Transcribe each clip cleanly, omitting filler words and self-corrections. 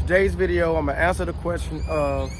Today's video, I'm gonna answer the question of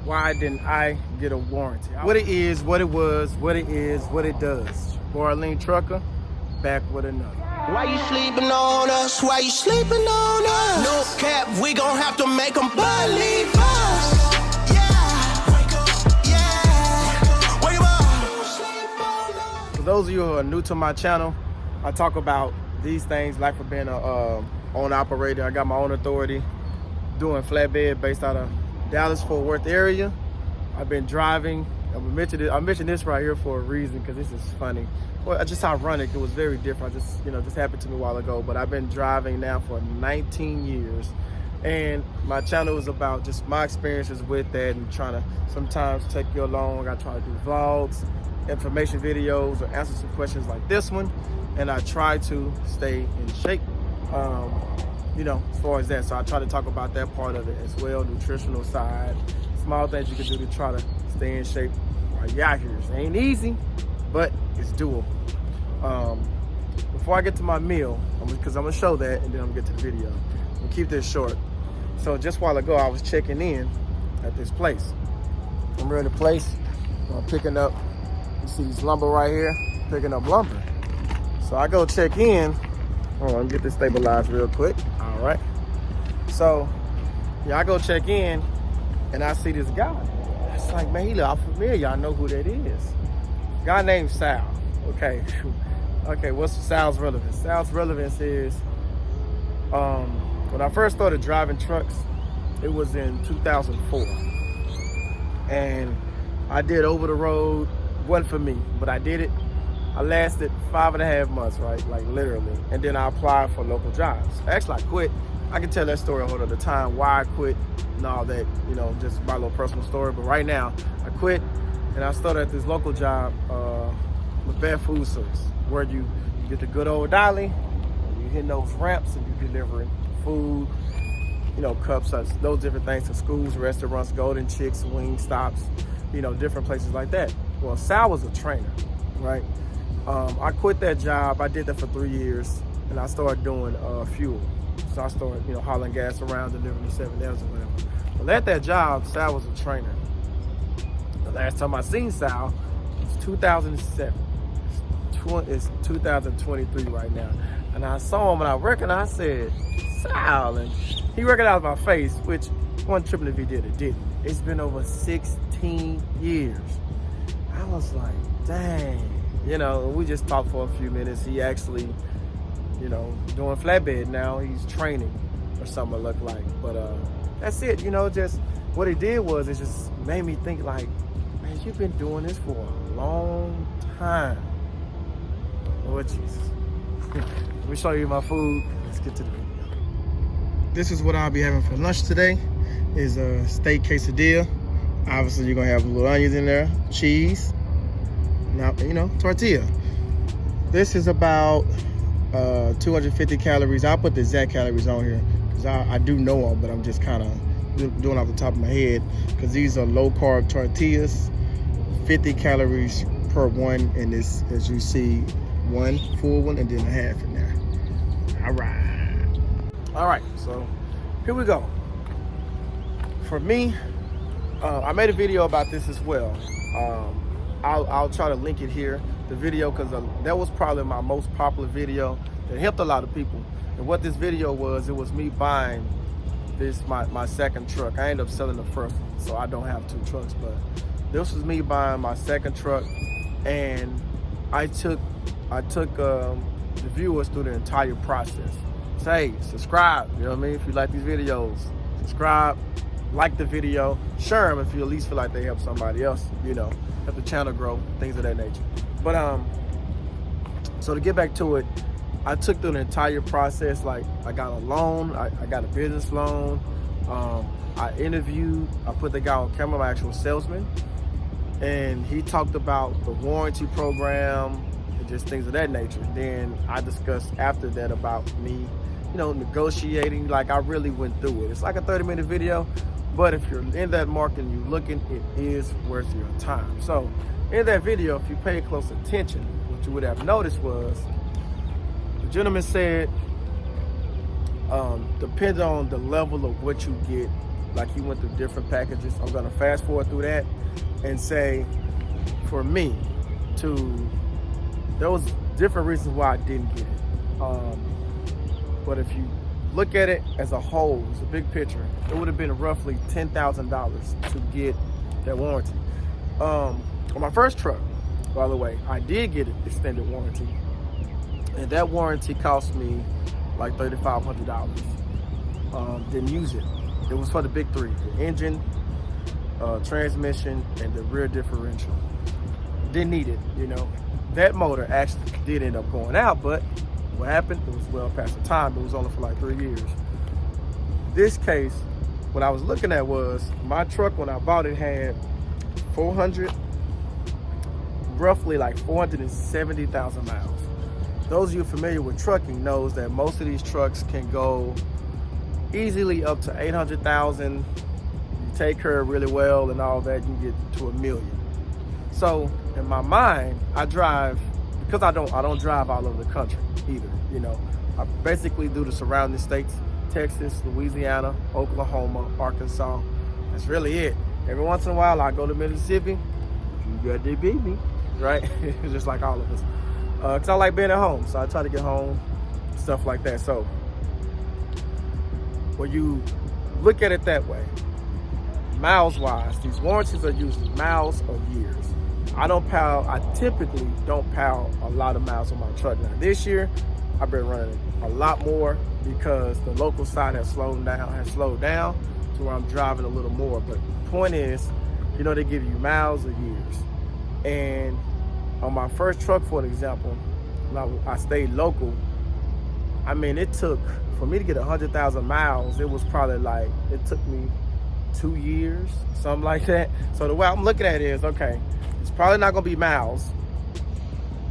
why didn't I get a warranty? What it is, what it was, what it is, what it does. Borderline Trucker, back with another. Why you sleeping on us? Why you sleeping on us? No cap, we gon' have to make them believe us. For those of you who are new to my channel, I talk about these things like for being a own operator. I got my own authority, doing flatbed based out of Dallas-Fort Worth area. I've been driving. I mentioned this right here for a reason because this is funny. Well, just ironic. It was very different. Just happened to me a while ago. But I've been driving now for 19 years, and my channel is about just my experiences with that and trying to sometimes take you along. I try to do vlogs, information videos, or answer some questions like this one, and I try to stay in shape. As far as that, so I try to talk about that part of it as well, nutritional side, small things you can do to try to stay in shape while you're out here. It ain't easy, but it's doable. Before I get to my meal, because I'm gonna show that, and then I'm gonna get to the video. I'm gonna keep this short. So just a while ago, I was checking in at this place. I'm in the place, I'm picking up, you see this lumber right here, picking up lumber. So I go check in. Hold on, let me get this stabilized real quick. All right. So, yeah, I go check in, and I see this guy. It's like, man, he look familiar. I know who that is. Guy named Sal. Okay. Okay, what's Sal's relevance? Sal's relevance is, when I first started driving trucks, it was in 2004. And I did over the road. Wasn't for me, but I did it. I lasted 5.5 months, right? Like literally. And then I applied for local jobs. Actually, I quit. I can tell that story a whole other time, why I quit and all that, just my little personal story. But right now, I quit and I started at this local job with Bad Food Service, where you get the good old dolly, you hit those ramps and you delivering food, cups, those different things to schools, restaurants, Golden Chicks, wing stops, different places like that. Well, Sal was a trainer, right? I quit that job. I did that for 3 years, and I started doing fuel. So I started, hauling gas around, delivering the 7Ls or whatever. Well, at that job, Sal was a trainer. The last time I seen Sal was 2007. It's 2023 right now. And I saw him, and I recognized, I said, Sal, and he recognized my face, which one tripping if he did it, didn't. It's been over 16 years. I was like, dang. We just talked for a few minutes. He actually, doing flatbed now. He's training or something it looked like. But that's it, just what it did was it just made me think like, man, you've been doing this for a long time. Lord Jesus. Let me show you my food. Let's get to the video. This is what I'll be having for lunch today. Is a steak quesadilla. Obviously, you're gonna have little onions in there, cheese. Now, tortilla. This is about 250 calories. I'll put the exact calories on here because I do know them, but I'm just kind of doing off the top of my head because these are low carb tortillas, 50 calories per one, and this, as you see, one full one and then a half in there. All right, so here we go. For me, I made a video about this as well. I'll try to link it here, the video, because that was probably my most popular video that helped a lot of people. And what this video was, it was me buying this, my second truck. I ended up selling the first one, so I don't have 2 trucks, but this was me buying my second truck, and I took the viewers through the entire process. Say, subscribe, you know what I mean? If you like these videos, subscribe, like the video, share them if you at least feel like they help somebody else, help the channel grow, things of that nature. But so to get back to it, I took through the entire process. Like I got a loan, I got a business loan. I interviewed, I put the guy on camera, my actual salesman, and he talked about the warranty program and just things of that nature. Then I discussed after that about me, negotiating. Like I really went through it. It's like a 30-minute video, but if you're in that market and you're looking, it is worth your time. So in that video, if you pay close attention, what you would have noticed was the gentleman said Depending on the level of what you get, like you went through different packages, I'm gonna fast forward through that and say, for me, there was different reasons why I didn't get it. But if you look at it as a whole, as a big picture, it would have been roughly $10,000 to get that warranty. On my first truck, by the way, I did get an extended warranty, and that warranty cost me like $3,500. Didn't use it. It was for the big three: the engine, transmission, and the rear differential. Didn't need it, you know. That motor actually did end up going out, but what happened? It was well past the time. It was only for like 3 years. This case, what I was looking at was my truck when I bought it had roughly like 470,000 miles. Those of you familiar with trucking knows that most of these trucks can go easily up to 800,000. You take care of really well and all that, you get to 1 million. So in my mind, I drive, because I don't drive all over the country either. You know, I basically do the surrounding states: Texas, Louisiana, Oklahoma, Arkansas. That's really it. Every once in a while, I go to Mississippi. You got the baby, right? Just like all of us. Because I like being at home, so I try to get home, stuff like that. So when you look at it that way, miles-wise, these warranties are usually miles or years. I typically don't pile a lot of miles on my truck. Now this year, I've been running a lot more because the local side has slowed down to where I'm driving a little more. But the point is, you know, they give you miles or years. And on my first truck, for an example, I stayed local. I mean, it took, for me to get 100,000 miles, it was probably like, it took me 2 years, something like that. So the way I'm looking at it is, okay, it's probably not gonna be miles.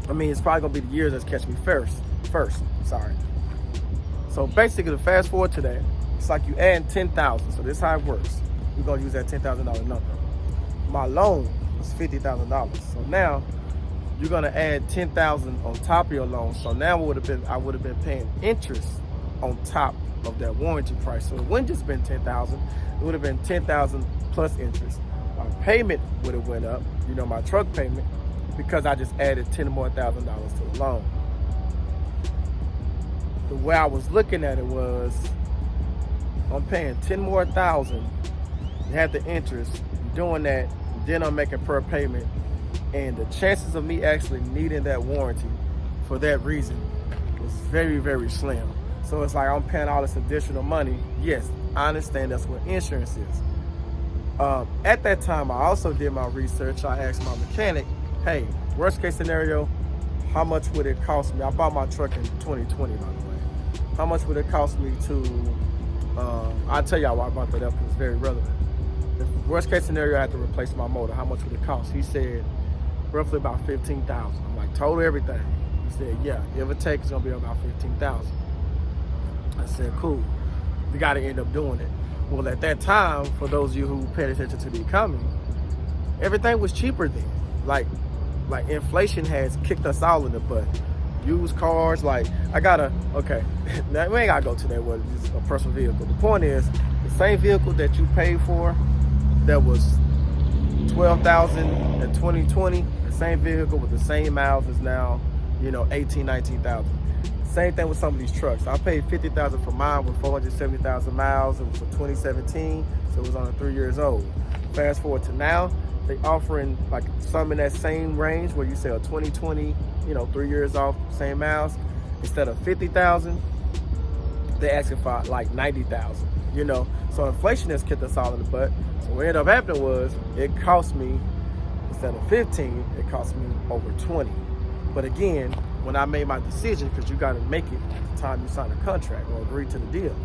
I mean, it's probably gonna be the years that's catch me first, sorry. So basically, to fast forward to that, it's like you add 10,000. So this is how it works. We're gonna use that $10,000 number. My loan was $50,000. So now you're gonna add 10,000 on top of your loan. So now I would have been paying interest on top of that warranty price. So it wouldn't just been 10,000. It would have been 10,000 plus interest. My payment would have went up, you know, my truck payment, because I just added $10,000 more to the loan. The way I was looking at it was, I'm paying $10,000 more. You have the interest, doing that, then I'm making per payment, and the chances of me actually needing that warranty for that reason is very, very slim. So it's like I'm paying all this additional money. Yes, I understand that's what insurance is. At that time, I also did my research. I asked my mechanic, hey, worst case scenario, how much would it cost me? I bought my truck in 2020, by the way. How much would it cost me to, I'll tell y'all why I brought that up because it's very relevant. The worst case scenario, I had to replace my motor. How much would it cost? He said, roughly about 15,000. I'm like, total everything. He said, yeah, give or take, it's gonna be about 15,000. I said, cool. We gotta end up doing it. Well, at that time, for those of you who paid attention to the economy, everything was cheaper then. Like inflation has kicked us all in the butt. Used cars, okay, now we ain't gotta go to that whether it's a personal vehicle. The point is, the same vehicle that you paid for that was $12,000 in 2020, the same vehicle with the same miles is now, you know, $18,000, $19,000. Same thing with some of these trucks. I paid $50,000 for mine with 470,000 miles. It was for 2017, so it was only 3 years old. Fast forward to now, they offering like some in that same range where you say a 2020, you know, 3 years off, same miles. Instead of 50,000, they asking for like 90,000. You know, so inflation has kicked us all in the butt. So what ended up happening was it cost me, instead of 15, it cost me over 20. But again, when I made my decision, because you got to make it at the time you sign a contract or agree to the deal,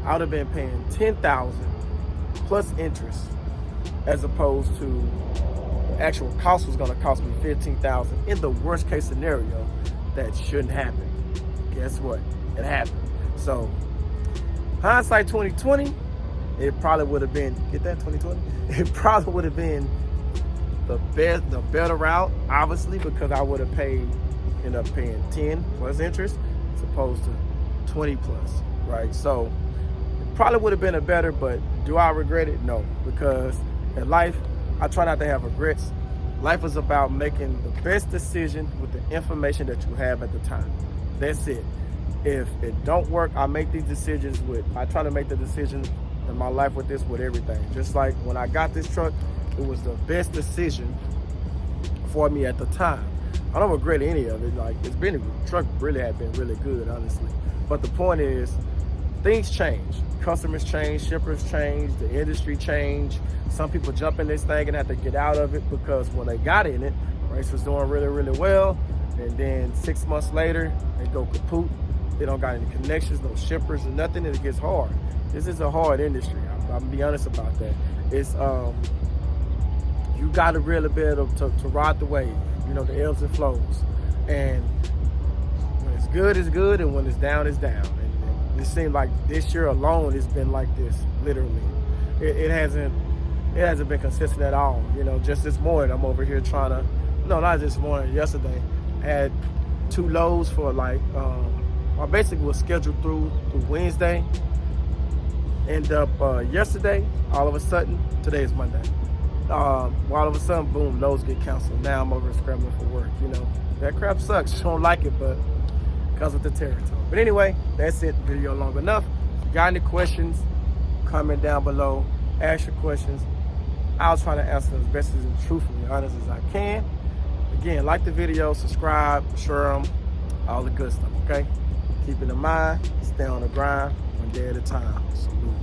I would have been paying 10,000 plus interest, as opposed to the actual cost was going to cost me 15,000 in the worst case scenario. That shouldn't happen. Guess what? It happened. So hindsight 2020, it probably would have been, get that 2020? It probably would have been the better route, obviously, because I would have end up paying 10 plus interest as opposed to 20 plus, right? So it probably would have been a better, but do I regret it? No, because in life, I try not to have regrets. Life is about making the best decision with the information that you have at the time. That's it. If it don't work, I make these decisions I try to make the decisions in my life with everything. Just like when I got this truck, it was the best decision for me at the time. I don't regret any of it. Like, the truck really had been really good, honestly. But the point is, things change. Customers change, shippers change, the industry change. Some people jump in this thing and have to get out of it because when they got in it, race was doing really, really well. And then 6 months later, they go kaput. They don't got any connections, no shippers or nothing, and it gets hard. This is a hard industry. I'm gonna be honest about that. It's you got to really be able to ride the wave, the ebbs and flows. And when it's good, it's good, and when it's down, it's down. And it seems like this year alone, it's been like this, literally. It hasn't been consistent at all. Just this morning, I'm over here trying to, no, not this morning, yesterday, I had 2 loads for I basically was scheduled through Wednesday. End up yesterday, all of a sudden, today is Monday. All of a sudden, boom, loads get canceled. Now I'm over scrambling for work. That crap sucks. You don't like it, but because of the territory. But anyway, that's it. Video long enough. If you got any questions, comment down below. Ask your questions. I'll try to answer them as best and truthfully honest as I can. Again, like the video, subscribe, share them, all the good stuff, okay? Keep it in mind, stay on the grind, one day at a time. Salute.